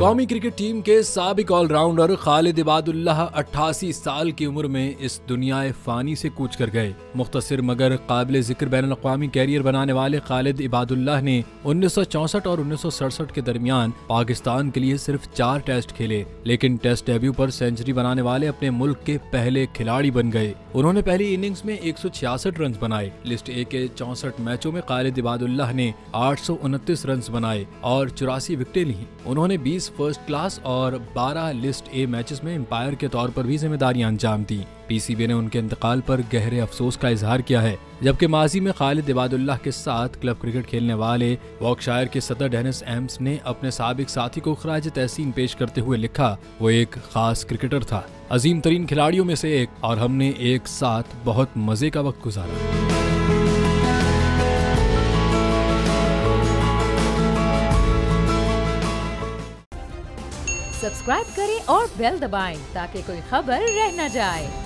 कौमी cricket team के साबिक ऑलराउंडर खालिद इबादुल्लाह 88 साल की उम्र में इस दुनियाए फानी से कूच कर गए। मुख्तसर मगर काबिल जिक्र बैनुल-अक़वामी कैरियर बनाने वाले खालिद इबादुल्लाह ने 1964 और 1967 के दरमियान पाकिस्तान के लिए सिर्फ 4 टेस्ट खेले, लेकिन टेस्ट डेब्यू पर सेंचुरी बनाने वाले अपने मुल्क के पहले खिलाड़ी बन गए। उन्होंने पहली इनिंग्स में 166 रन बनाए। लिस्ट ए के 64 मैचों में खालिद इबादुल्लाह ने 829 रन बनाए और 84 विकेटें ली। उन्होंने 20 फर्स्ट क्लास और 12 लिस्ट ए मैचेस में एम्पायर के तौर पर भी जिम्मेदारियां अंजाम दी। पीसीबी ने उनके इंतकाल पर गहरे अफसोस का इजहार किया है, जबकि माजी में खालिद इबादुल्लाह के साथ क्लब क्रिकेट खेलने वाले वॉर्कशायर के सदर डेनिस एम्स ने अपने साबिक साथी को खराज तहसीन पेश करते हुए लिखा, वो एक खास क्रिकेटर था, अजीम तरीन खिलाड़ियों में से एक, और हमने एक साथ बहुत मजे का वक्त गुजारा। सब्सक्राइब करें और बेल दबाएं ताकि कोई खबर रह न जाए।